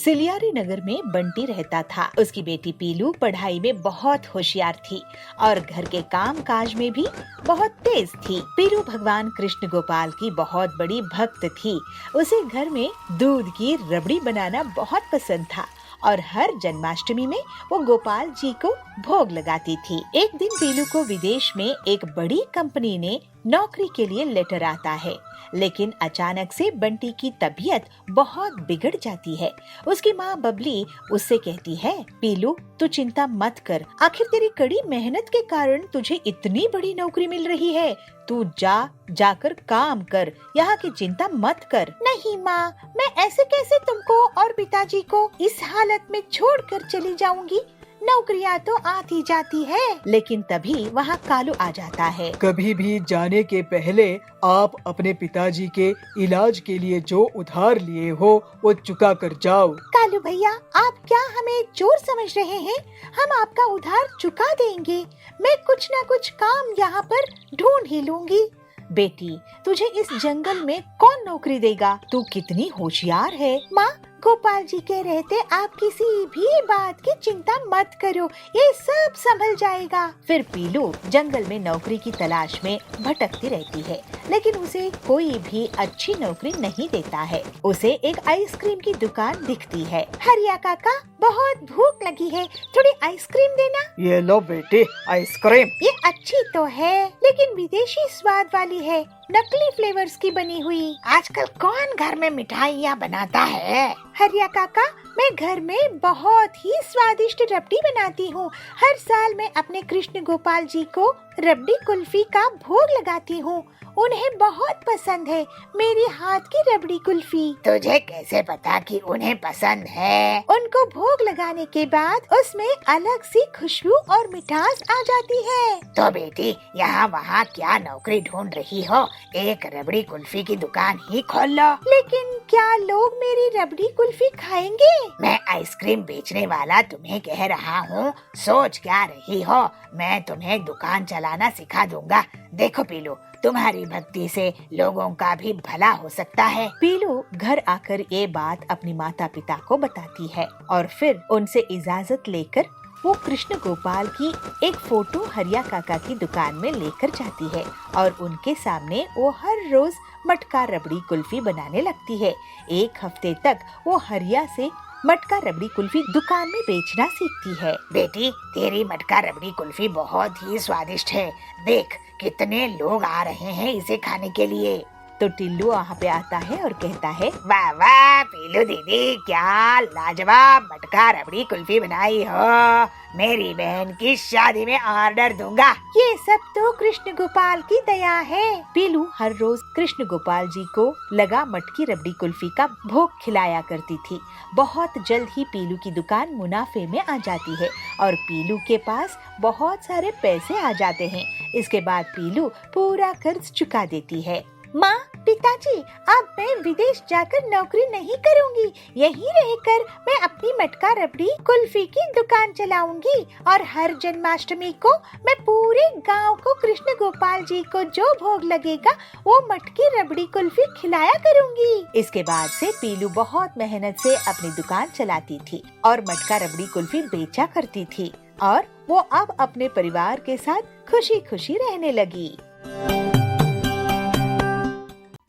Ciliary नगर में बंटी रहता था। उसकी बेटी पीलू पढ़ाई में बहुत होशियार थी और घर के काम काज में भी बहुत तेज थी। पीलू भगवान कृष्ण गोपाल की बहुत बड़ी भक्त थी। उसे घर में दूध की रबड़ी बनाना बहुत पसंद था और हर जन्माष्टमी में वो गोपाल जी को भोग लगाती थी। एक दिन पीलू को विदेश में एक बड़ी कंपनी ने नौकरी के लिए लेटर आता है, लेकिन अचानक से बंटी की तबीयत बहुत बिगड़ जाती है। उसकी माँ बबली उससे कहती है, पीलू तू चिंता मत कर, आखिर तेरी कड़ी मेहनत के कारण तुझे इतनी बड़ी नौकरी मिल रही है। तू जाकर काम कर, यहाँ की चिंता मत कर। नहीं माँ, मैं ऐसे कैसे तुमको और पिताजी को इस हालत में छोड़कर चली जाऊंगी। नौकरियाँ तो आती जाती है। लेकिन तभी वहाँ कालू आ जाता है। कभी भी जाने के पहले आप अपने पिताजी के इलाज के लिए जो उधार लिए हो वो चुका कर जाओ। कालू भैया, आप क्या हमें चोर समझ रहे हैं? हम आपका उधार चुका देंगे। मैं कुछ न कुछ काम यहाँ पर ढूंढ ही लूंगी। बेटी, तुझे इस जंगल में कौन नौकरी देगा? तू कितनी होशियार है। माँ, गोपाल जी के रहते आप किसी भी बात की चिंता मत करो, ये सब संभल जाएगा। फिर पीलू जंगल में नौकरी की तलाश में भटकती रहती है, लेकिन उसे कोई भी अच्छी नौकरी नहीं देता है। उसे एक आइसक्रीम की दुकान दिखती है। हरिया काका, बहुत भूख लगी है, थोड़ी आइसक्रीम देना। ये लो बेटे आइसक्रीम। ये अच्छी तो है, लेकिन विदेशी स्वाद वाली है, नकली फ्लेवर्स की बनी हुई। आजकल कौन घर में मिठाइयाँ बनाता है? हरिया काका, मैं घर में बहुत ही स्वादिष्ट रबड़ी बनाती हूँ। हर साल मैं अपने कृष्ण गोपाल जी को रबड़ी कुल्फी का भोग लगाती हूँ। उन्हें बहुत पसंद है मेरी हाथ की रबड़ी कुल्फी। तुझे कैसे पता कि उन्हें पसंद है? उनको भोग लगाने के बाद उसमें अलग सी खुशबू और मिठास आ जाती है। तो बेटी, यहाँ वहाँ क्या नौकरी ढूंढ रही हो? एक रबड़ी कुल्फी की दुकान ही खोल लो। लेकिन क्या लोग मेरी रबड़ी कुल्फी खाएंगे? मैं आइसक्रीम बेचने वाला तुम्हें कह रहा हूँ, सोच क्या रही हो? मैं तुम्हें दुकान चलाना सिखा दूंगा। देखो पीलू, तुम्हारी भक्ति से लोगों का भी भला हो सकता है। पीलू घर आकर ये बात अपनी माता पिता को बताती है और फिर उनसे इजाजत लेकर वो कृष्ण गोपाल की एक फोटो हरिया काका की दुकान में लेकर जाती है और उनके सामने वो हर रोज मटका रबड़ी कुल्फी बनाने लगती है। एक हफ्ते तक वो हरिया से मटका रबड़ी कुल्फी दुकान में बेचना सीखती है। बेटी, तेरी मटका रबड़ी कुल्फी बहुत ही स्वादिष्ट है। देख कितने लोग आ रहे हैं इसे खाने के लिए। तो टिल्लू वहाँ पे आता है और कहता है, वाह वाह पीलू दीदी, क्या लाजवाब मटका रबड़ी कुल्फी बनाई हो। मेरी बहन की शादी में ऑर्डर दूंगा। ये सब तो कृष्ण गोपाल की दया है। पीलू हर रोज कृष्ण गोपाल जी को लगा मटकी रबड़ी कुल्फी का भोग खिलाया करती थी। बहुत जल्द ही पीलू की दुकान मुनाफे में आ जाती है और पीलू के पास बहुत सारे पैसे आ जाते हैं। इसके बाद पीलू पूरा कर्ज चुका देती है। माँ, पिताजी, अब मैं विदेश जाकर नौकरी नहीं करूँगी। यहीं रहकर मैं अपनी मटका रबड़ी कुल्फी की दुकान चलाऊंगी और हर जन्माष्टमी को मैं पूरे गांव को कृष्ण गोपाल जी को जो भोग लगेगा वो मटकी रबड़ी कुल्फी खिलाया करूँगी। इसके बाद से पीलू बहुत मेहनत से अपनी दुकान चलाती थी और मटका रबड़ी कुल्फी बेचा करती थी और वो अब अपने परिवार के साथ खुशी खुशी रहने लगी।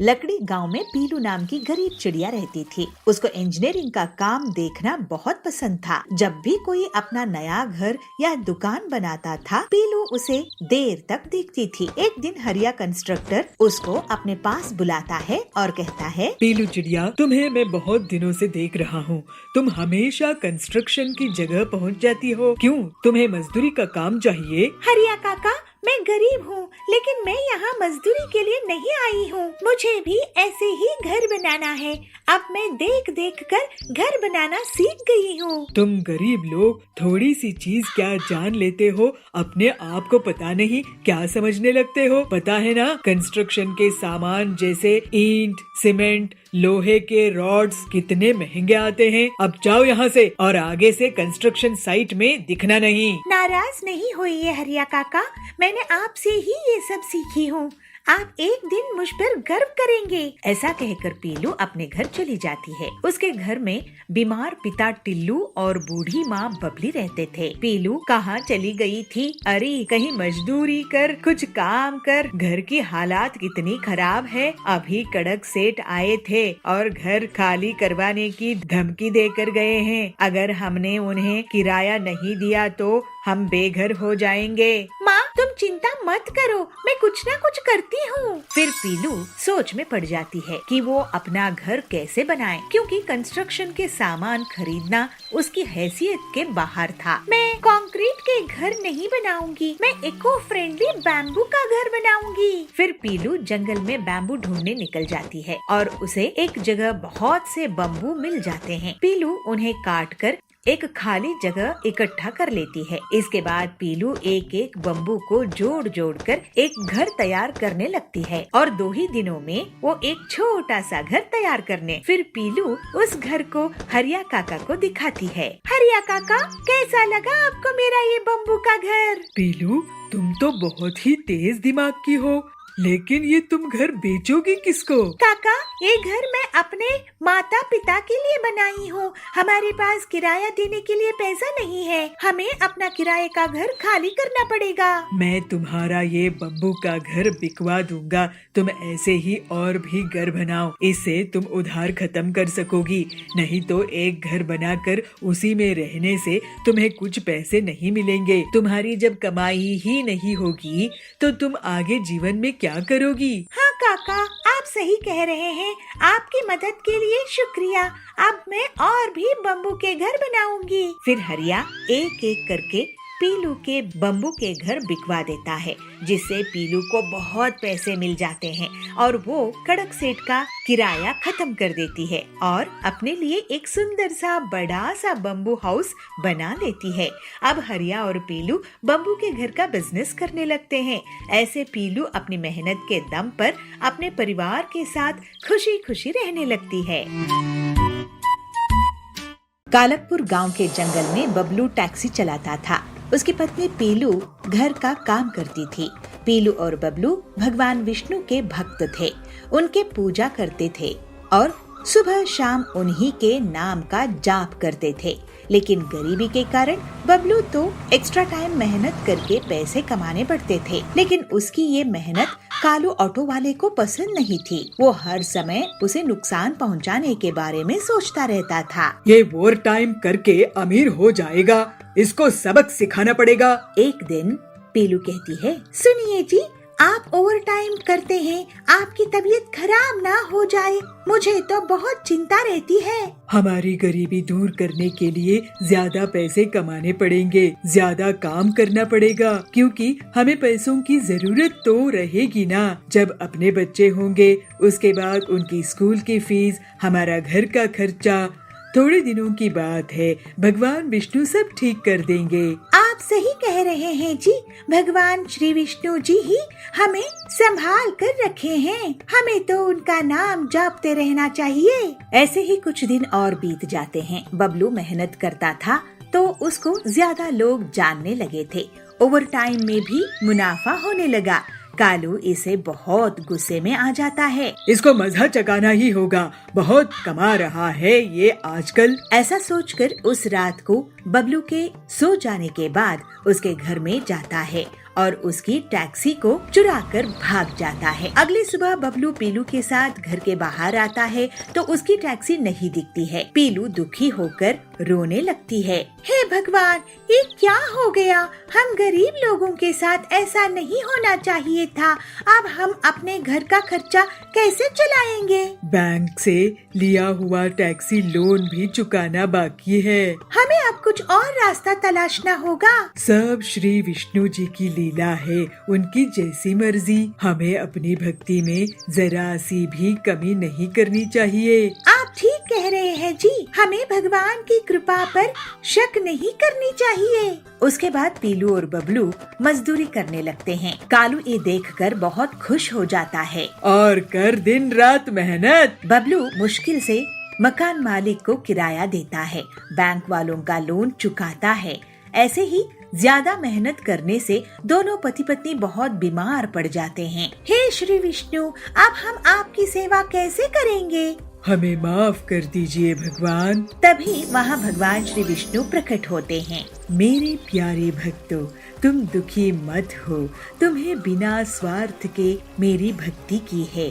लकड़ी गांव में पीलू नाम की गरीब चिड़िया रहती थी। उसको इंजीनियरिंग का काम देखना बहुत पसंद था। जब भी कोई अपना नया घर या दुकान बनाता था, पीलू उसे देर तक देखती थी। एक दिन हरिया कंस्ट्रक्टर उसको अपने पास बुलाता है और कहता है, पीलू चिड़िया, तुम्हें मैं बहुत दिनों से देख रहा हूँ। तुम हमेशा कंस्ट्रक्शन की जगह पहुँच जाती हो, क्यों? तुम्हें मजदूरी का काम चाहिए? हरिया काका, मैं गरीब हूँ, लेकिन मैं यहाँ मजदूरी के लिए नहीं आई हूँ। मुझे भी ऐसे ही घर बनाना है। अब मैं देख देख कर घर बनाना सीख गई हूँ। तुम गरीब लोग थोड़ी सी चीज क्या जान लेते हो, अपने आप को पता नहीं क्या समझने लगते हो। पता है ना, कंस्ट्रक्शन के सामान जैसे ईंट, सीमेंट, लोहे के रॉड्स कितने महंगे आते हैं। अब जाओ यहाँ से और आगे से कंस्ट्रक्शन साइट में दिखना नहीं। नाराज नहीं हुई है हरिया काका, मैंने आपसे ही ये सब सीखी हूँ। आप एक दिन मुझ पर गर्व करेंगे। ऐसा कहकर पीलू अपने घर चली जाती है। उसके घर में बीमार पिता टिल्लू और बूढ़ी माँ बबली रहते थे। पीलू कहाँ चली गई थी? अरे कहीं मजदूरी कर, कुछ काम कर। घर की हालात कितनी खराब है। अभी कड़क सेठ आए थे और घर खाली करवाने की धमकी देकर गए हैं। अगर हमने उन्हें किराया नहीं दिया तो हम बेघर हो जाएंगे। माँ तुम चिंता मत करो, मैं कुछ ना कुछ करती हूँ। फिर पीलू सोच में पड़ जाती है कि वो अपना घर कैसे बनाए, क्योंकि कंस्ट्रक्शन के सामान खरीदना उसकी हैसियत के बाहर था। मैं कंक्रीट के घर नहीं बनाऊंगी, मैं इको फ्रेंडली बैम्बू का घर बनाऊंगी। फिर पीलू जंगल में बैम्बू ढूंढने निकल जाती है और उसे एक जगह बहुत से बम्बू मिल जाते हैं। पीलू उन्हें काट कर एक खाली जगह इकट्ठा कर लेती है। इसके बाद पीलू एक एक बम्बू को जोड़ जोड़ कर एक घर तैयार करने लगती है और 2 ही दिनों में वो एक छोटा सा घर तैयार करने। फिर पीलू उस घर को हरिया काका को दिखाती है। हरिया काका, कैसा लगा आपको मेरा ये बम्बू का घर? पीलू, तुम तो बहुत ही तेज दिमाग की हो, लेकिन ये तुम घर बेचोगी किसको? काका, ये घर मैं अपने माता पिता के लिए बनाई हूँ। हमारे पास किराया देने के लिए पैसा नहीं है, हमें अपना किराए का घर खाली करना पड़ेगा। मैं तुम्हारा ये बम्बू का घर बिकवा दूंगा। तुम ऐसे ही और भी घर बनाओ, इससे तुम उधार खत्म कर सकोगी। नहीं तो एक घर बनाकर उसी में रहने से तुम्हें कुछ पैसे नहीं मिलेंगे। तुम्हारी जब कमाई ही नहीं होगी तो तुम आगे जीवन में क्या करोगी? हाँ काका, आप सही कह रहे हैं। आपकी मदद के लिए शुक्रिया। अब मैं और भी बम्बू के घर बनाऊंगी। फिर हरिया एक एक करके पीलू के बम्बू के घर बिकवा देता है, जिससे पीलू को बहुत पैसे मिल जाते हैं और वो कड़क सेठ का किराया खत्म कर देती है और अपने लिए एक सुंदर सा बड़ा सा बम्बू हाउस बना लेती है। अब हरिया और पीलू बम्बू के घर का बिजनेस करने लगते हैं। ऐसे पीलू अपनी मेहनत के दम पर अपने परिवार के साथ खुशी खुशी रहने लगती है। कालकपुर गांव के जंगल में बबलू टैक्सी चलाता था। उसकी पत्नी पीलू घर का काम करती थी। पीलू और बबलू भगवान विष्णु के भक्त थे। उनके पूजा करते थे और सुबह शाम उन्हीं के नाम का जाप करते थे। लेकिन गरीबी के कारण बबलू तो एक्स्ट्रा टाइम मेहनत करके पैसे कमाने पड़ते थे, लेकिन उसकी ये मेहनत कालू ऑटो वाले को पसंद नहीं थी। वो हर समय उसे नुकसान पहुंचाने के बारे में सोचता रहता था। ये ओवर टाइम करके अमीर हो जाएगा, इसको सबक सिखाना पड़ेगा। एक दिन पीलू कहती है, सुनिए जी, आप ओवर टाइम करते हैं, आपकी तबीयत खराब ना हो जाए, मुझे तो बहुत चिंता रहती है। हमारी गरीबी दूर करने के लिए ज्यादा पैसे कमाने पड़ेंगे, ज्यादा काम करना पड़ेगा, क्योंकि हमें पैसों की जरूरत तो रहेगी ना। जब अपने बच्चे होंगे उसके बाद उनकी स्कूल की फीस, हमारा घर का खर्चा। थोड़े दिनों की बात है, भगवान विष्णु सब ठीक कर देंगे। आप सही कह रहे हैं जी, भगवान श्री विष्णु जी ही हमें संभाल कर रखे हैं, हमें तो उनका नाम जपते रहना चाहिए। ऐसे ही कुछ दिन और बीत जाते हैं। बबलू मेहनत करता था तो उसको ज्यादा लोग जानने लगे थे। ओवर टाइम में भी मुनाफा होने लगा। कालू इसे बहुत गुस्से में आ जाता है। इसको मजा चकाना ही होगा, बहुत कमा रहा है ये आजकल। ऐसा सोचकर उस रात को बबलू के सो जाने के बाद उसके घर में जाता है और उसकी टैक्सी को चुरा कर भाग जाता है। अगली सुबह बबलू पीलू के साथ घर के बाहर आता है तो उसकी टैक्सी नहीं दिखती है। पीलू दुखी होकर रोने लगती है। हे भगवान, ये क्या हो गया? हम गरीब लोगों के साथ ऐसा नहीं होना चाहिए था। अब हम अपने घर का खर्चा कैसे चलाएंगे? बैंक से लिया हुआ टैक्सी लोन भी चुकाना बाकी है। हमें अब कुछ और रास्ता तलाशना होगा। सब श्री विष्णु जी की लीला है, उनकी जैसी मर्जी। हमें अपनी भक्ति में जरा सी भी कमी नहीं करनी चाहिए। आप ठीक कह रहे हैं जी, हमें भगवान की कृपा पर शक नहीं करनी चाहिए। उसके बाद पीलू और बबलू मजदूरी करने लगते हैं। कालू ये देखकर बहुत खुश हो जाता है और कर दिन रात मेहनत। बबलू मुश्किल से मकान मालिक को किराया देता है, बैंक वालों का लोन चुकाता है। ऐसे ही ज्यादा मेहनत करने से दोनों पति पत्नी बहुत बीमार पड़ जाते हैं। हे श्री विष्णु, अब हम आपकी सेवा कैसे करेंगे? हमें माफ कर दीजिए भगवान। तभी वहाँ भगवान श्री विष्णु प्रकट होते हैं। मेरे प्यारे भक्तों, तुम दुखी मत हो। तुम्हें बिना स्वार्थ के मेरी भक्ति की है।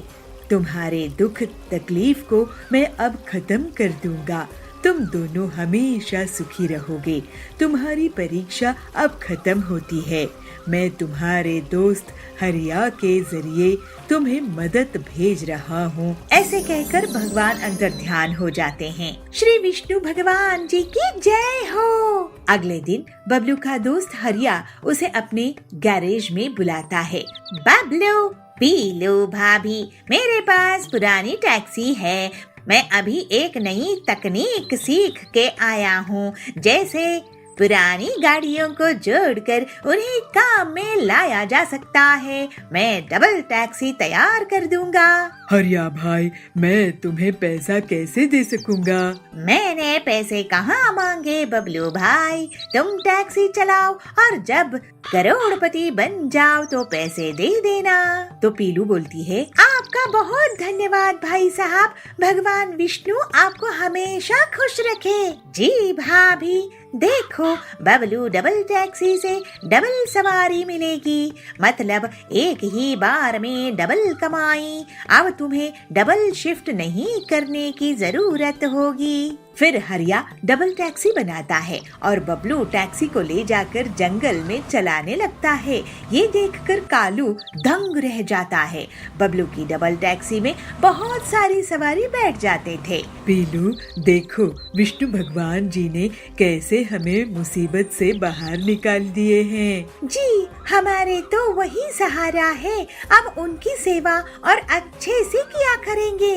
तुम्हारे दुख तकलीफ को मैं अब खत्म कर दूंगा। तुम दोनों हमेशा सुखी रहोगे। तुम्हारी परीक्षा अब खत्म होती है। मैं तुम्हारे दोस्त हरिया के जरिए तुम्हें मदद भेज रहा हूँ। ऐसे कहकर भगवान अंतर ध्यान हो जाते हैं। श्री विष्णु भगवान जी की जय हो। अगले दिन बबलू का दोस्त हरिया उसे अपने गैरेज में बुलाता है। बबलू, पीलू भाभी, मेरे पास पुरानी टैक्सी है। मैं अभी एक नई तकनीक सीख के आया हूँ। जैसे पुरानी गाड़ियों को जोड़कर उन्हें काम में लाया जा सकता है। मैं डबल टैक्सी तैयार कर दूंगा। हरिया भाई, मैं तुम्हें पैसा कैसे दे सकूंगा? मैंने पैसे कहाँ मांगे बबलू भाई, तुम टैक्सी चलाओ और जब करोड़पति बन जाओ तो पैसे दे देना। तो पीलू बोलती है, आपका बहुत धन्यवाद भाई साहब। भगवान विष्णु आपको हमेशा खुश रखे। जी भाभी, देखो बबलू डबल टैक्सी से डबल सवारी मिलेगी, मतलब एक ही बार में डबल कमाई। अब तुम्हें डबल शिफ्ट नहीं करने की जरूरत होगी। फिर हरिया डबल टैक्सी बनाता है और बबलू टैक्सी को ले जाकर जंगल में चलाने लगता है। ये देखकर कालू दंग रह जाता है। बबलू की डबल टैक्सी में बहुत सारी सवारी बैठ जाते थे। पीलू, देखो विष्णु भगवान जी ने कैसे हमें मुसीबत से बाहर निकाल दिए हैं। जी, हमारे तो वही सहारा है। अब उनकी सेवा और अच्छे से किया करेंगे।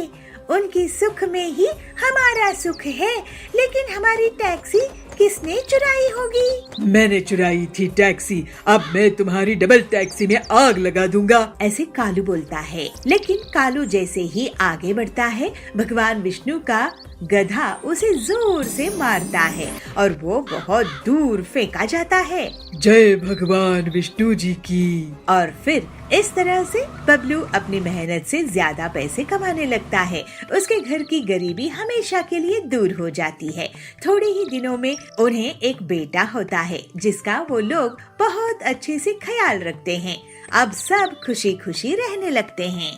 उनकी सुख में ही हमारा सुख है। लेकिन हमारी टैक्सी किसने चुराई होगी? मैंने चुराई थी टैक्सी। अब मैं तुम्हारी डबल टैक्सी में आग लगा दूंगा। ऐसे कालू बोलता है। लेकिन कालू जैसे ही आगे बढ़ता है, भगवान विष्णु का गधा उसे जोर से मारता है और वो बहुत दूर फेंका जाता है। जय भगवान विष्णु जी की। और फिर इस तरह से बबलू अपनी मेहनत से ज्यादा पैसे कमाने लगता है। उसके घर की गरीबी हमेशा के लिए दूर हो जाती है। थोड़े ही दिनों में उन्हें एक बेटा होता है जिसका वो लोग बहुत अच्छे से ख्याल रखते हैं। अब सब खुशी खुशी रहने लगते हैं।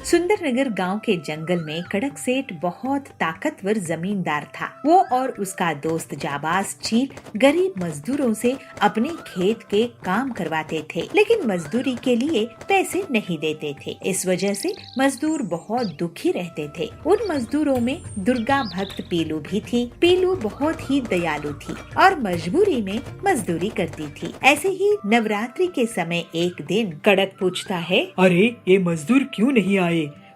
सुंदरनगर गांव के जंगल में कड़क सेठ बहुत ताकतवर जमींदार था। वो और उसका दोस्त जाबाज चील गरीब मजदूरों से अपने खेत के काम करवाते थे, लेकिन मजदूरी के लिए पैसे नहीं देते थे। इस वजह से मजदूर बहुत दुखी रहते थे। उन मजदूरों में दुर्गा भक्त पीलू भी थी। पीलू बहुत ही दयालु थी और मजबूरी में मजदूरी करती थी। ऐसे ही नवरात्रि के समय एक दिन कड़क पूछता है, अरे ये मजदूर क्यों नहीं आए?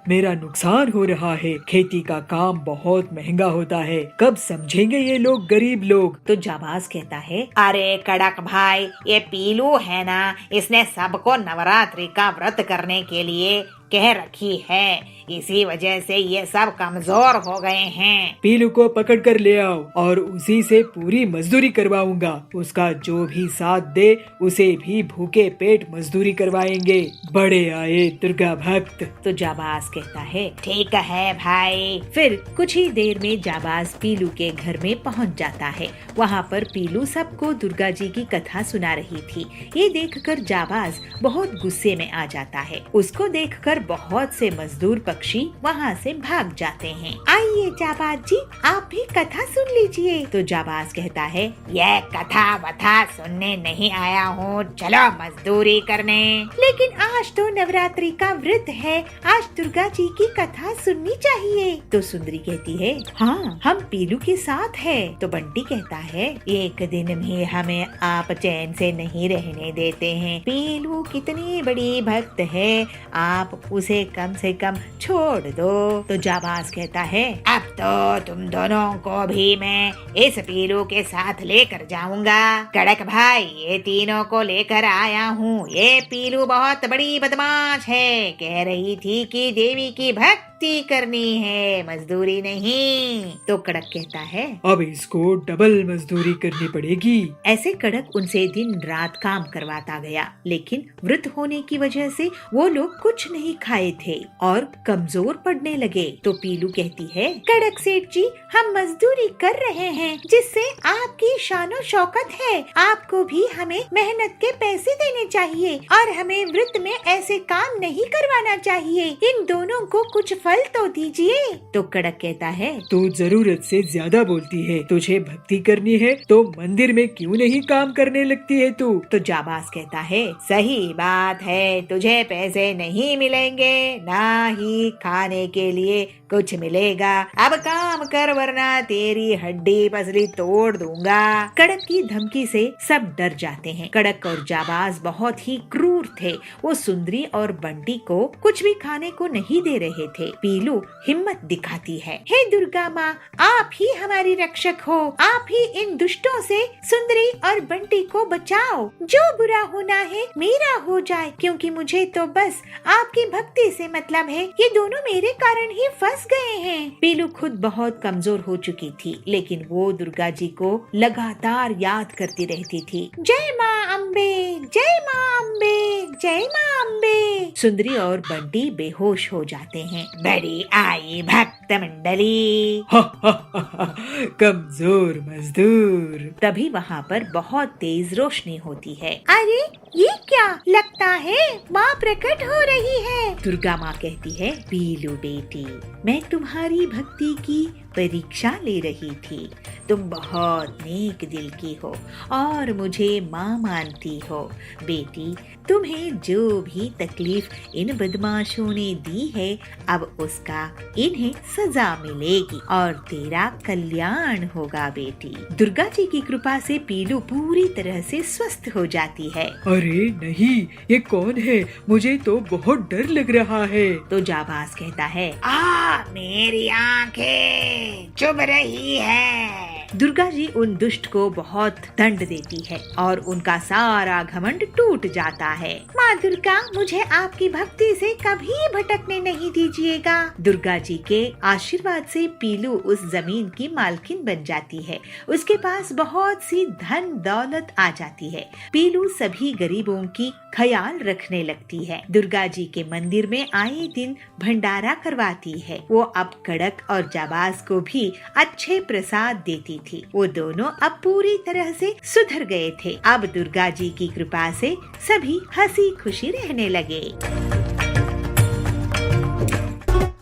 मेरा नुकसान हो रहा है। खेती का काम बहुत महंगा होता है। कब समझेंगे ये लोग गरीब लोग? तो जाबाज कहता है, अरे कड़क भाई, ये पीलू है ना, इसने सबको नवरात्रि का व्रत करने के लिए कह रखी है। इसी वजह से ये सब कमजोर हो गए हैं। पीलू को पकड़ कर ले आओ और उसी से पूरी मजदूरी करवाऊंगा। उसका जो भी साथ दे उसे भी भूखे पेट मजदूरी करवाएंगे। बड़े आए दुर्गा भक्त। तो जाबाज कहता है, ठीक है भाई। फिर कुछ ही देर में जाबाज पीलू के घर में पहुंच जाता है। वहाँ पर पीलू सबको दुर्गा जी की कथा सुना रही थी। ये देखकर जाबाज बहुत गुस्से में आ जाता है। उसको देखकर बहुत से मजदूर पक्षी वहाँ से भाग जाते हैं। आइए जाबाज जी, आप भी कथा सुन लीजिए। तो जाबाज कहता है, यह कथा वथा सुनने नहीं आया हूँ, चलो मजदूरी करने। लेकिन आज तो नवरात्रि का व्रत है, आज दुर्गा जी की कथा सुननी चाहिए। तो सुंदरी कहती है, हाँ हम पीलू के साथ है। तो बंटी कहता है, एक दिन भी हमें आप चैन से नहीं रहने देते हैं। पीलू कितनी बड़ी भक्त है, आप उसे कम से कम छोड़ दो। तो जाबाज कहता है, अब तो तुम दोनों को भी मैं इस पीलू के साथ लेकर जाऊंगा। कड़क भाई, ये तीनों को लेकर आया हूँ। ये पीलू बहुत बड़ी बदमाश है, कह रही थी कि देवी की भक्ति करनी है, मजदूरी नहीं। तो कड़क कहता है, अब इसको डबल मजदूरी करनी पड़ेगी। ऐसे कड़क उनसे दिन रात काम करवाता गया, लेकिन व्रत होने की वजह से वो लोग कुछ नहीं खाए थे और कमजोर पड़ने लगे। तो पीलू कहती है, कड़क सेठ जी, हम मजदूरी कर रहे हैं जिससे आपकी शानो शौकत है। आपको भी हमें मेहनत के पैसे देने चाहिए और हमें व्रत में ऐसे काम नहीं करवाना चाहिए। इन दोनों को कुछ फल तो दीजिए। तो कड़क कहता है, तू जरूरत से ज्यादा बोलती है। तुझे भक्ति करनी है तो मंदिर में क्यों नहीं काम करने लगती है तू? तो जाबाज कहता है, सही बात है, तुझे पैसे नहीं मिलेंगे, ना ही खाने के लिए कुछ मिलेगा। अब काम कर वरना तेरी हड्डी पसली तोड़ दूंगा। कड़क की धमकी से सब डर जाते हैं। कड़क और जाबाज बहुत ही क्रूर थे। वो सुंदरी और बंटी को कुछ भी खाने को नहीं दे रहे थे। पीलू हिम्मत दिखाती है, हे दुर्गा माँ, आप ही हमारी रक्षक हो। आप ही इन दुष्टों से सुंदरी और बंटी को बचाओ। जो बुरा होना है मेरा हो जाए, क्योंकि मुझे तो बस आपकी भक्ति से मतलब है। ये दोनों मेरे कारण ही फंस गए हैं। पीलू खुद बहुत कमजोर हो चुकी थी, लेकिन वो दुर्गा जी को लगातार याद करती रहती थी। जय माँ अम्बे, जय माँ अम्बे, जय माँ अम्बे। सुंदरी और बंटी बेहोश हो जाते हैं। बड़ी आई भक्त मंडली। कमजोर मजदूर। तभी वहाँ पर बहुत तेज रोशनी होती है। अरे ये क्या लगता है, माँ प्रकट हो रही है। दुर्गा माँ कहती है, पीलू बेटी, मैं तुम्हारी भक्ति की परीक्षा ले रही थी। तुम बहुत नेक दिल की हो और मुझे माँ मानती हो। बेटी, तुम्हें जो भी तकलीफ इन बदमाशों ने दी है, अब उसका इन्हें सजा मिलेगी और तेरा कल्याण होगा बेटी। दुर्गा जी की कृपा से पीलू पूरी तरह से स्वस्थ हो जाती है। अरे नहीं, ये कौन है? मुझे तो बहुत डर लग रहा है। तो जाबाज कहता है, मेरी आंखें चुभ रही है। दुर्गा जी उन दुष्ट को बहुत दंड देती है और उनका सारा घमंड टूट जाता है। माँ दुर्गा, मुझे आपकी भक्ति से कभी भटकने नहीं दीजिएगा। दुर्गा जी के आशीर्वाद से पीलू उस जमीन की मालकिन बन जाती है। उसके पास बहुत सी धन दौलत आ जाती है। पीलू सभी गरीबों की ख्याल रखने लगती है। दुर्गा जी के मंदिर में आए दिन भंडारा करवाती है। वो अब कड़क और जाबाज को भी अच्छे प्रसाद देती थी। वो दोनों अब पूरी तरह से सुधर गए थे। अब दुर्गा जी की कृपा से सभी हंसी खुशी रहने लगे।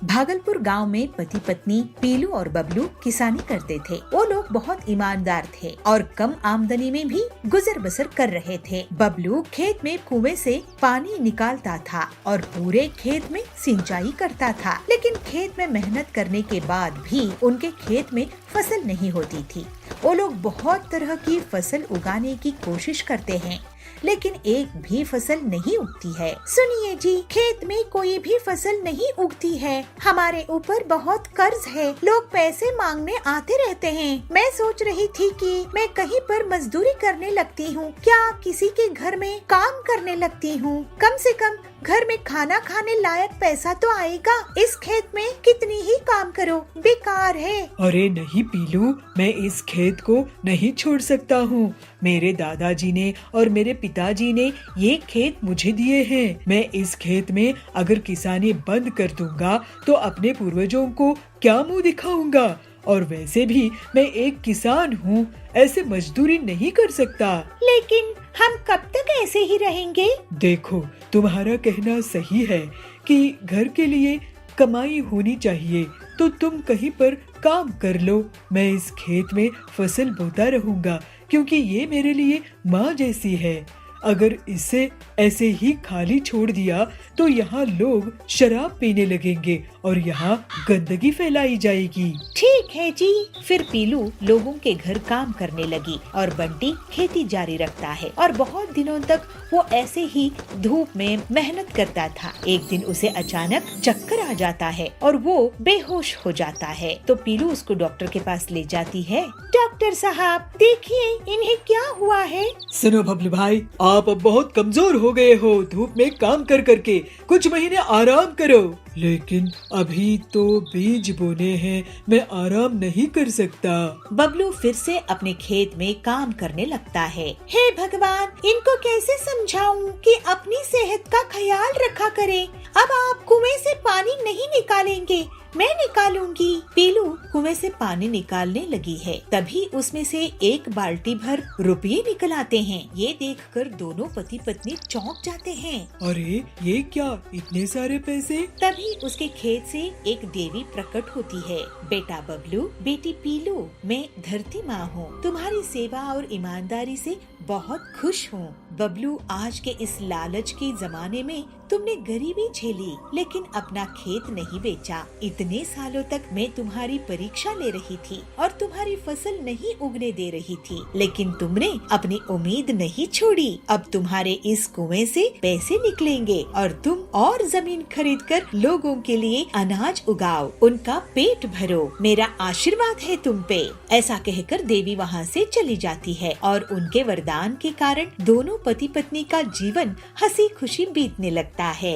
भागलपुर गांव में पति पत्नी पीलू और बबलू किसानी करते थे। वो लोग बहुत ईमानदार थे और कम आमदनी में भी गुजर बसर कर रहे थे। बबलू खेत में कुएं से पानी निकालता था और पूरे खेत में सिंचाई करता था, लेकिन खेत में मेहनत करने के बाद भी उनके खेत में फसल नहीं होती थी। वो लोग बहुत तरह की फसल उगाने की कोशिश करते हैं, लेकिन एक भी फसल नहीं उगती है। सुनिए जी, खेत में कोई भी फसल नहीं उगती है। हमारे ऊपर बहुत कर्ज है, लोग पैसे मांगने आते रहते हैं। मैं सोच रही थी कि मैं कहीं पर मजदूरी करने लगती हूँ, क्या किसी के घर में काम करने लगती हूँ। कम से कम घर में खाना खाने लायक पैसा तो आएगा। इस खेत में कितनी ही काम करो, बेकार है। अरे नहीं पीलू, मैं इस खेत को नहीं छोड़ सकता हूँ। मेरे दादाजी ने और मेरे पिताजी ने ये खेत मुझे दिए हैं। मैं इस खेत में अगर किसानी बंद कर दूंगा तो अपने पूर्वजों को क्या मुंह दिखाऊंगा? और वैसे भी मैं एक किसान हूँ, ऐसे मजदूरी नहीं कर सकता। लेकिन हम कब तक ऐसे ही रहेंगे? देखो, तुम्हारा कहना सही है कि घर के लिए कमाई होनी चाहिए, तो तुम कहीं पर काम कर लो। मैं इस खेत में फसल बोता रहूंगा, क्योंकि ये मेरे लिए माँ जैसी है। अगर इसे ऐसे ही खाली छोड़ दिया तो यहाँ लोग शराब पीने लगेंगे और यहाँ गंदगी फैलाई जाएगी। ठीक है जी। फिर पीलू लोगों के घर काम करने लगी और बंटी खेती जारी रखता है और बहुत दिनों तक वो ऐसे ही धूप में मेहनत करता था। एक दिन उसे अचानक चक्कर आ जाता है और वो बेहोश हो जाता है। तो पीलू उसको डॉक्टर के पास ले जाती है। डॉक्टर साहब देखिए इन्हें क्या हुआ है। सुनो बबलू भाई, आप अब बहुत कमजोर हो गए हो धूप में काम कर करके, कुछ महीने आराम करो। लेकिन अभी तो बीज बोने हैं, मैं आराम नहीं कर सकता। बबलू फिर से अपने खेत में काम करने लगता है। हे भगवान, इनको कैसे समझाऊं कि अपनी सेहत का ख्याल रखा करें। अब आप कुएं से पानी नहीं निकालेंगे, मैं निकालूंगी। पीलू कुएं से पानी निकालने लगी है। तभी उसमें से एक बाल्टी भर रुपये निकल आते हैं। ये देखकर दोनों पति पत्नी चौंक जाते हैं। अरे ये क्या, इतने सारे पैसे? तभी उसके खेत से एक देवी प्रकट होती है। बेटा बबलू, बेटी पीलू, मैं धरती माँ हूँ, तुम्हारी सेवा और ईमानदारी से बहुत खुश हूँ। बबलू, आज के इस लालच के जमाने में तुमने गरीबी झेली लेकिन अपना खेत नहीं बेचा। इतने सालों तक मैं तुम्हारी परीक्षा ले रही थी और तुम्हारी फसल नहीं उगने दे रही थी, लेकिन तुमने अपनी उम्मीद नहीं छोड़ी। अब तुम्हारे इस कुएं से पैसे निकलेंगे और तुम और जमीन खरीदकर लोगों के लिए अनाज उगाओ, उनका पेट भरो। मेरा आशीर्वाद है तुम पे। ऐसा कहकर देवी वहाँ से चली जाती है और उनके वरदान के कारण दोनों पति पत्नी का जीवन हंसी खुशी बीतने लगता है।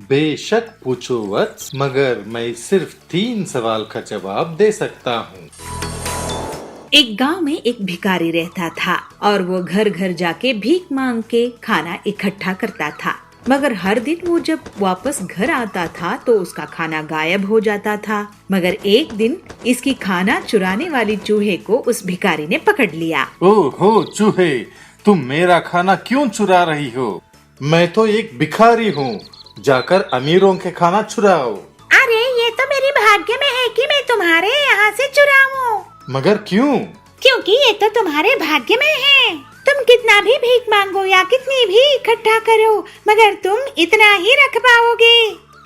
बेशक पूछो वत्स, मगर मैं सिर्फ 3 सवाल का जवाब दे सकता हूँ। एक गांव में एक भिखारी रहता था और वो घर घर जाके भीख मांग के खाना इकट्ठा करता था। मगर हर दिन वो जब वापस घर आता था तो उसका खाना गायब हो जाता था। मगर एक दिन इसकी खाना चुराने वाली चूहे को उस भिखारी ने पकड़ लिया। ओहो चूहे, तुम मेरा खाना क्यों चुरा रही हो? मैं तो एक भिखारी हूँ, जाकर अमीरों के खाना चुराओ। अरे ये तो मेरी भाग्य में है कि मैं तुम्हारे यहाँ से चुराऊं। मगर क्यों? क्योंकि ये तो तुम्हारे भाग्य में है। तुम कितना भी भीख मांगो या कितनी भी इकट्ठा करो, मगर तुम इतना ही रख पाओगे।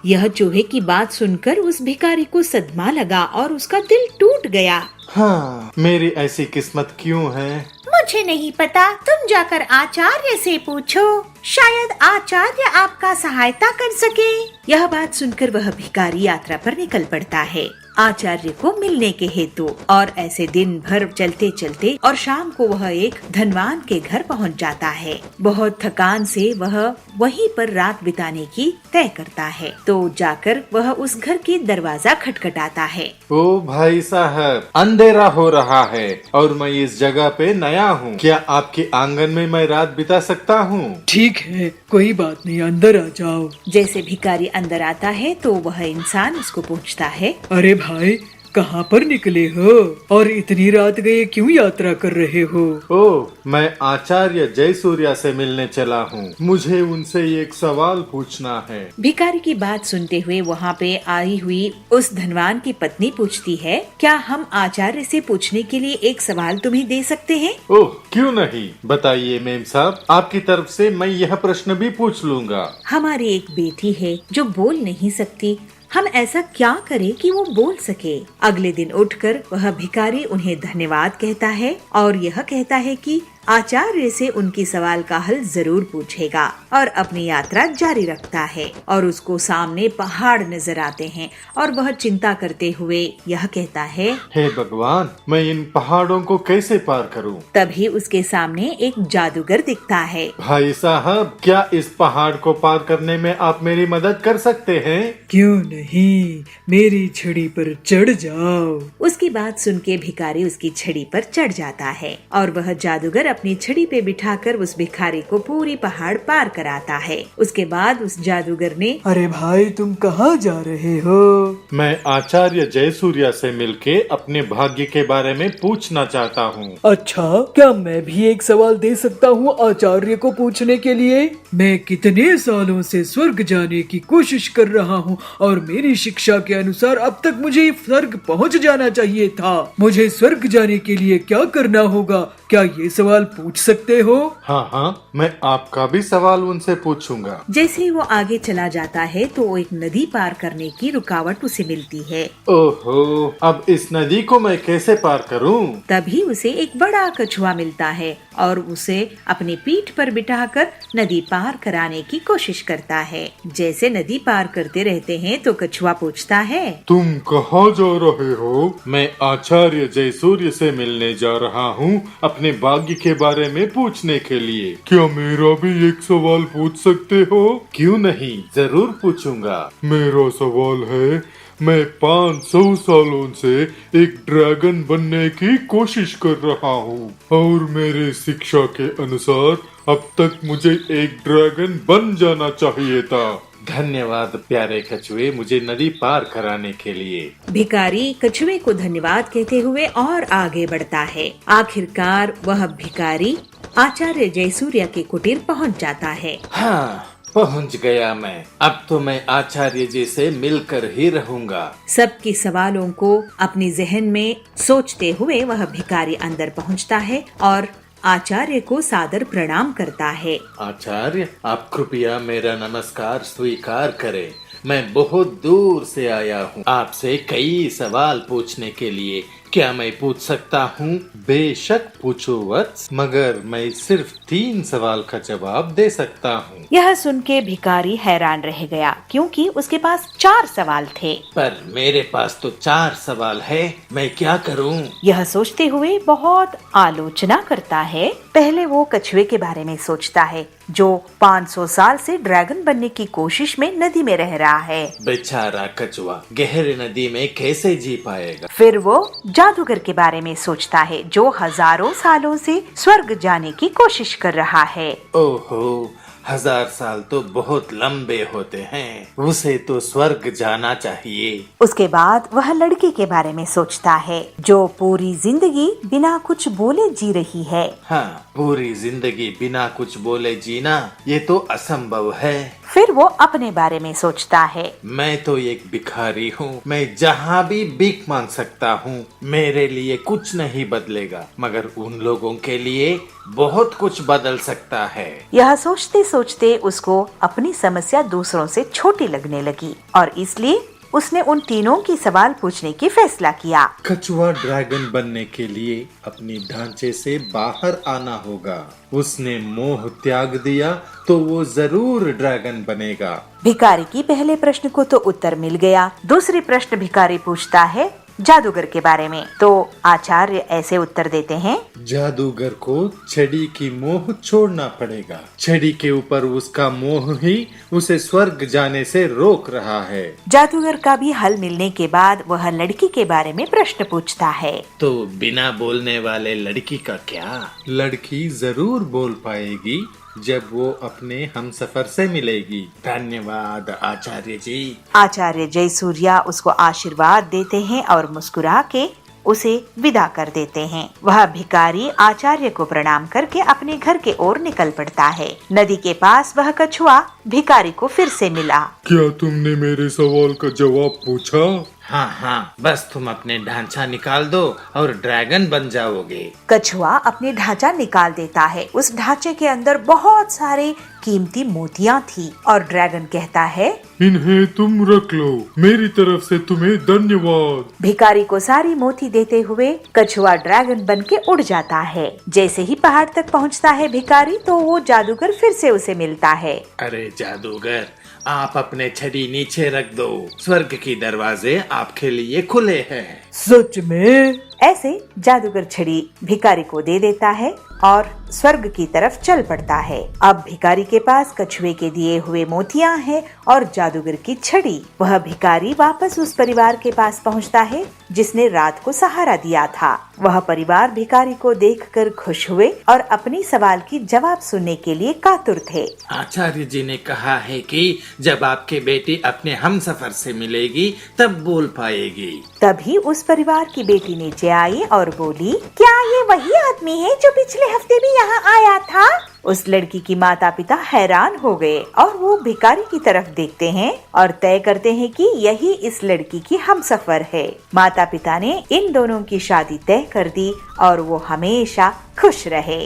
यह चूहे की बात सुनकर उस भिखारी को सदमा लगा और उसका दिल टूट गया। हाँ, मेरी ऐसी किस्मत क्यों है? मुझे नहीं पता, तुम जाकर आचार्य से पूछो, शायद आचार्य आपका सहायता कर सके। यह बात सुनकर वह भिखारी यात्रा पर निकल पड़ता है आचार्य को मिलने के हेतु। और ऐसे दिन भर चलते चलते और शाम को वह एक धनवान के घर पहुंच जाता है। बहुत थकान से वह वहीं पर रात बिताने की तय करता है। तो जाकर वह उस घर के दरवाजा खटखटाता है। ओ भाई साहब, अंधेरा हो रहा है और मैं इस जगह पे नया हूँ, क्या आपके आंगन में मैं रात बिता सकता हूँ? ठीक है, कोई बात नहीं, अंदर आ जाओ। जैसे भिखारी अंदर आता है तो वह इंसान उसको पूछता है, अरे भाई, कहाँ पर निकले हो और इतनी रात गए क्यों यात्रा कर रहे हो? ओह, मैं आचार्य जयसूर्या से मिलने चला हूँ, मुझे उनसे एक सवाल पूछना है। भिखारी की बात सुनते हुए वहाँ पे आई हुई उस धनवान की पत्नी पूछती है, क्या हम आचार्य से पूछने के लिए एक सवाल तुम्हें दे सकते हैं? ओह, क्यों नहीं, बताइए मेम साहब, आपकी तरफ से मैं यह प्रश्न भी पूछ लूँगा। हमारी एक बेटी है जो बोल नहीं सकती, हम ऐसा क्या करें कि वो बोल सके? अगले दिन उठकर वह भिखारी उन्हें धन्यवाद कहता है और यह कहता है कि आचार्य से उनकी सवाल का हल जरूर पूछेगा और अपनी यात्रा जारी रखता है। और उसको सामने पहाड़ नजर आते हैं और वह चिंता करते हुए यह कहता है, हे भगवान, मैं इन पहाड़ों को कैसे पार करूं? तभी उसके सामने एक जादूगर दिखता है। भाई साहब, क्या इस पहाड़ को पार करने में आप मेरी मदद कर सकते हैं? क्यों नहीं, मेरी छड़ी पर चढ़ जाओ। उसकी बात सुन के भिखारी उसकी छड़ी पर चढ़ जाता है और वह जादूगर अपनी छड़ी पे बिठाकर उस भिखारी को पूरी पहाड़ पार कराता है। उसके बाद उस जादूगर ने, अरे भाई, तुम कहाँ जा रहे हो? मैं आचार्य जयसूर्या से मिलके अपने भाग्य के बारे में पूछना चाहता हूँ। अच्छा, क्या मैं भी एक सवाल दे सकता हूँ आचार्य को पूछने के लिए? मैं कितने सालों से स्वर्ग जाने की कोशिश कर रहा हूँ और मेरी शिक्षा के अनुसार अब तक मुझे स्वर्ग पहुँच जाना चाहिए था। मुझे स्वर्ग जाने के लिए क्या करना होगा? क्या ये सवाल पूछ सकते हो? हाँ हाँ, मैं आपका भी सवाल उनसे पूछूंगा। जैसे ही वो आगे चला जाता है तो वो एक नदी पार करने की रुकावट उसे मिलती है। ओहो, अब इस नदी को मैं कैसे पार करूं? तभी उसे एक बड़ा कछुआ मिलता है और उसे अपनी पीठ पर बिठाकर नदी पार कराने की कोशिश करता है। जैसे नदी पार करते रहते हैं तो कछुआ पूछता है, तुम कहाँ जा रहे हो? मैं आचार्य जयसूर्य से मिलने जा रहा हूँ अपने भाग्य के बारे में पूछने के लिए। क्या मेरा भी एक सवाल पूछ सकते हो? क्यों नहीं, जरूर पूछूंगा। मेरा सवाल है, मैं 500 सालों से एक ड्रैगन बनने की कोशिश कर रहा हूँ और मेरे शिक्षा के अनुसार अब तक मुझे एक ड्रैगन बन जाना चाहिए था। धन्यवाद प्यारे कछुए, मुझे नदी पार कराने के लिए। भिखारी कछुए को धन्यवाद कहते हुए और आगे बढ़ता है। आखिरकार वह भिखारी आचार्य जयसूर्य के कुटीर पहुंच जाता है। हाँ, पहुंच गया मैं। अब तो मैं आचार्य जी से मिलकर ही रहूंगा। सबके सवालों को अपनी जहन में सोचते हुए वह भिखारी अंदर पहुंचता है और आचार्य को सादर प्रणाम करता है। आचार्य, आप कृपया मेरा नमस्कार स्वीकार करें। मैं बहुत दूर से आया हूँ आपसे कई सवाल पूछने के लिए। क्या मैं पूछ सकता हूँ? बेशक पूछो वत्स, मगर मैं सिर्फ 3 सवाल का जवाब दे सकता हूँ। यह सुन के भिखारी हैरान रह गया क्योंकि उसके पास 4 सवाल थे। पर मेरे पास तो 4 सवाल है, मैं क्या करूँ? यह सोचते हुए बहुत आलोचना करता है। पहले वो कछुए के बारे में सोचता है जो 500 साल से ड्रैगन बनने की कोशिश में नदी में रह रहा है। बेचारा कछुआ गहरे नदी में कैसे जी पाएगा? फिर वो जादूगर के बारे में सोचता है जो हजारों सालों से स्वर्ग जाने की कोशिश कर रहा है। ओहो, 1000 साल तो बहुत लंबे होते हैं, उसे तो स्वर्ग जाना चाहिए। उसके बाद वह लड़की के बारे में सोचता है जो पूरी जिंदगी बिना कुछ बोले जी रही है। हाँ, पूरी जिंदगी बिना कुछ बोले जीना ये तो असंभव है। फिर वो अपने बारे में सोचता है, मैं तो एक भिखारी हूँ, मैं जहाँ भी भीख मांग सकता हूँ। मेरे लिए कुछ नहीं बदलेगा, मगर उन लोगों के लिए बहुत कुछ बदल सकता है। यह सोचते सोचते उसको अपनी समस्या दूसरों से छोटी लगने लगी और इसलिए उसने उन तीनों की सवाल पूछने की फैसला किया। कछुआ ड्रैगन बनने के लिए अपनी ढांचे से बाहर आना होगा। उसने मोह त्याग दिया तो वो जरूर ड्रैगन बनेगा। भिखारी की पहले प्रश्न को तो उत्तर मिल गया। दूसरी प्रश्न भिखारी पूछता है जादूगर के बारे में, तो आचार्य ऐसे उत्तर देते हैं, जादूगर को छड़ी की मोह छोड़ना पड़ेगा। छड़ी के ऊपर उसका मोह ही उसे स्वर्ग जाने से रोक रहा है। जादूगर का भी हल मिलने के बाद वह लड़की के बारे में प्रश्न पूछता है, तो बिना बोलने वाले लड़की का क्या? लड़की जरूर बोल पाएगी जब वो अपने हमसफर से मिलेगी। धन्यवाद आचार्य जी। आचार्य जयसूर्या उसको आशीर्वाद देते हैं और मुस्कुरा के उसे विदा कर देते हैं। वह भिखारी आचार्य को प्रणाम करके अपने घर के ओर निकल पड़ता है। नदी के पास वह कछुआ भिखारी को फिर से मिला। क्या तुमने मेरे सवाल का जवाब पूछा? हाँ हाँ, बस तुम अपने ढांचा निकाल दो और ड्रैगन बन जाओगे। कछुआ अपने ढांचा निकाल देता है। उस ढांचे के अंदर बहुत सारे कीमती मोतियां थी और ड्रैगन कहता है, इन्हें तुम रख लो, मेरी तरफ से तुम्हें धन्यवाद। भिखारी को सारी मोती देते हुए कछुआ ड्रैगन बन के उड़ जाता है। जैसे ही पहाड़ तक पहुंचता है भिखारी तो वो जादूगर फिर से उसे मिलता है। अरे जादूगर, आप अपने छड़ी नीचे रख दो, स्वर्ग के दरवाजे आपके लिए खुले हैं। सच में? ऐसे जादूगर छड़ी भिखारी को दे देता है और स्वर्ग की तरफ चल पड़ता है। अब भिखारी के पास कछुए के दिए हुए मोतियां हैं और जादूगर की छड़ी। वह भिखारी वापस उस परिवार के पास पहुंचता है जिसने रात को सहारा दिया था। वह परिवार भिखारी को देखकर खुश हुए और अपनी सवाल की जवाब सुनने के लिए कातुर थे। आचार्य जी ने कहा है कि जब आपकी बेटी अपने हमसफर से मिलेगी तब बोल पाएगी। तभी उस परिवार की बेटी नीचे आई और बोली, क्या ये वही आदमी है जो पिछले हफ्ते भी यहाँ आया था? उस लड़की की माता पिता हैरान हो गए और वो भिखारी की तरफ देखते हैं और तय करते हैं कि यही इस लड़की की हमसफर है। माता पिता ने इन दोनों की शादी तय कर दी और वो हमेशा खुश रहे।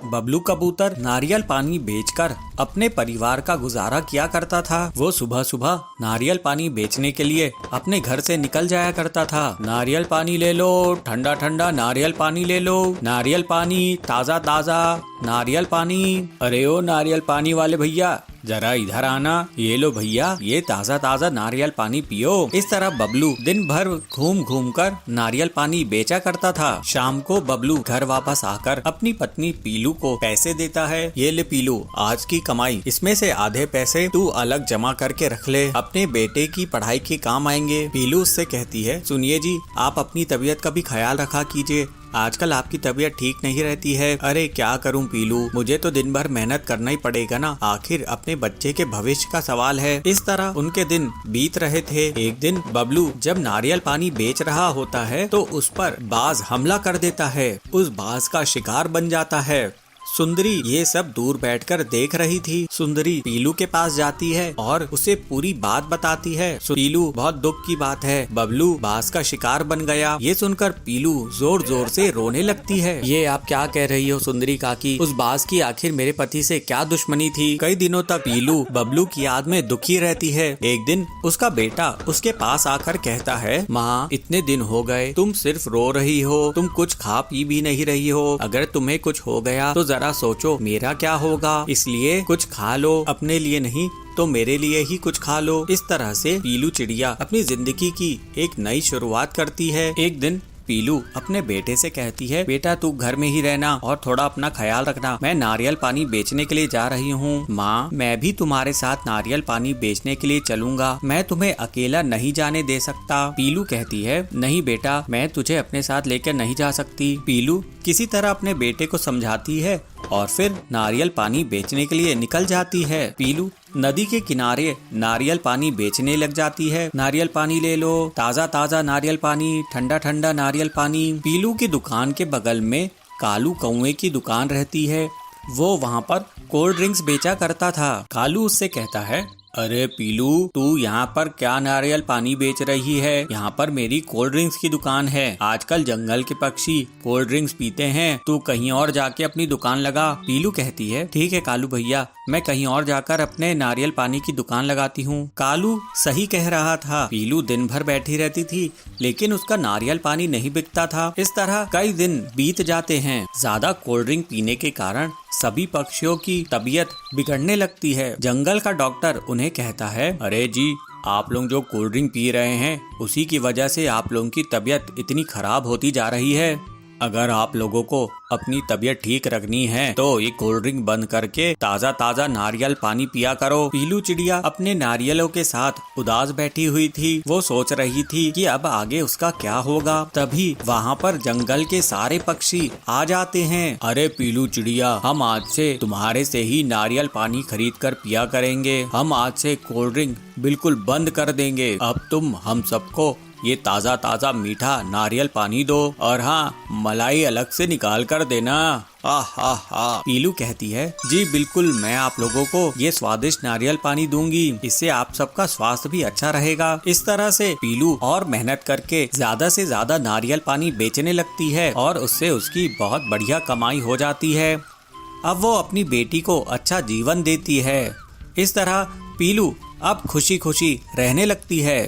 बबलू कबूतर नारियल पानी बेचकर अपने परिवार का गुजारा किया करता था। वो सुबह सुबह नारियल पानी बेचने के लिए अपने घर से निकल जाया करता था। नारियल पानी ले लो, ठंडा ठंडा नारियल पानी ले लो, नारियल पानी ताजा ताजा नारियल पानी। अरे ओ नारियल पानी वाले भैया, जरा इधर आना, ये लो भैया, ये ताजा ताजा नारियल पानी पियो। इस तरह बबलू दिन भर घूम घूम कर नारियल पानी बेचा करता था। शाम को बबलू घर वापस आकर अपनी पत्नी पीलू को पैसे देता है। ये ले पीलू, आज की कमाई, इसमें से आधे पैसे तू अलग जमा करके रख ले, अपने बेटे की पढ़ाई के काम आएंगे। पीलू उससे कहती है, सुनिए जी, आप अपनी तबीयत का भी ख्याल रखा कीजिए, आजकल आपकी तबीयत ठीक नहीं रहती है। अरे क्या करूं पीलू, मुझे तो दिन भर मेहनत करना ही पड़ेगा ना, आखिर अपने बच्चे के भविष्य का सवाल है। इस तरह उनके दिन बीत रहे थे। एक दिन बबलू जब नारियल पानी बेच रहा होता है तो उस पर बाज हमला कर देता है। उस बाज का शिकार बन जाता है। सुंदरी ये सब दूर बैठकर देख रही थी। सुंदरी पीलू के पास जाती है और उसे पूरी बात बताती है। पीलू, बहुत दुख की बात है, बबलू बाज का शिकार बन गया। ये सुनकर पीलू जोर जोर से रोने लगती है। ये आप क्या कह रही हो सुंदरी काकी, उस बाज की आखिर मेरे पति से क्या दुश्मनी थी? कई दिनों तक पीलू बबलू की याद में दुखी रहती है। एक दिन उसका बेटा उसके पास आकर कहता है, माँ इतने दिन हो गए, तुम सिर्फ रो रही हो, तुम कुछ खा पी भी नहीं रही हो, अगर तुम्हें कुछ हो गया तो जरा सोचो मेरा क्या होगा, इसलिए कुछ खा लो, अपने लिए नहीं तो मेरे लिए ही कुछ खा लो। इस तरह से पीलू चिड़िया अपनी जिंदगी की एक नई शुरुआत करती है। एक दिन पीलू अपने बेटे से कहती है, बेटा तू घर में ही रहना और थोड़ा अपना ख्याल रखना, मैं नारियल पानी बेचने के लिए जा रही हूँ। माँ मैं भी तुम्हारे साथ नारियल पानी बेचने के लिए चलूंगा, मैं तुम्हें अकेला नहीं जाने दे सकता। पीलू कहती है, नहीं बेटा, मैं तुझे अपने साथ लेकर नहीं जा सकती। पीलू किसी तरह अपने बेटे को समझाती है और फिर नारियल पानी बेचने के लिए निकल जाती है। पीलू नदी के किनारे नारियल पानी बेचने लग जाती है। नारियल पानी ले लो, ताजा ताजा नारियल पानी, ठंडा ठंडा नारियल पानी। पीलू की दुकान के बगल में कालू कौवे की दुकान रहती है। वो वहाँ पर कोल्ड ड्रिंक्स बेचा करता था। कालू उससे कहता है, अरे पीलू, तू यहाँ पर क्या नारियल पानी बेच रही है? यहाँ पर मेरी कोल्ड ड्रिंक्स की दुकान है। आजकल जंगल के पक्षी कोल्ड ड्रिंक्स पीते हैं, तू कहीं और जाके अपनी दुकान लगा। पीलू कहती है, ठीक है कालू भैया, मैं कहीं और जाकर अपने नारियल पानी की दुकान लगाती हूँ। कालू सही कह रहा था। पीलू दिन भर बैठी रहती थी लेकिन उसका नारियल पानी नहीं बिकता था। इस तरह कई दिन बीत जाते हैं। ज्यादा कोल्ड ड्रिंक पीने के कारण सभी पक्षियों की तबीयत बिगड़ने लगती है। जंगल का डॉक्टर उन्हें कहता है, अरे जी, आप लोग जो कोल्ड ड्रिंक पी रहे हैं उसी की वजह से आप लोगों की तबीयत इतनी खराब होती जा रही है। अगर आप लोगों को अपनी तबीयत ठीक रखनी है तो ये कोल्ड ड्रिंक बंद करके ताजा ताजा नारियल पानी पिया करो। पीलू चिड़िया अपने नारियलों के साथ उदास बैठी हुई थी। वो सोच रही थी कि अब आगे उसका क्या होगा। तभी वहाँ पर जंगल के सारे पक्षी आ जाते हैं। अरे पीलू चिड़िया, हम आज से तुम्हारे से ही नारियल पानी खरीद कर पिया करेंगे। हम आज से कोल्ड ड्रिंक बिल्कुल बंद कर देंगे। अब तुम हम सबको ये ताजा ताजा मीठा नारियल पानी दो और हाँ, मलाई अलग से निकाल कर देना। पीलू कहती है, जी बिल्कुल, मैं आप लोगों को ये स्वादिष्ट नारियल पानी दूंगी, इससे आप सबका स्वास्थ्य भी अच्छा रहेगा। इस तरह से पीलू और मेहनत करके ज्यादा से ज्यादा नारियल पानी बेचने लगती है और उससे उसकी बहुत बढ़िया कमाई हो जाती है। अब वो अपनी बेटी को अच्छा जीवन देती है। इस तरह पीलू अब खुशी खुशी रहने लगती है।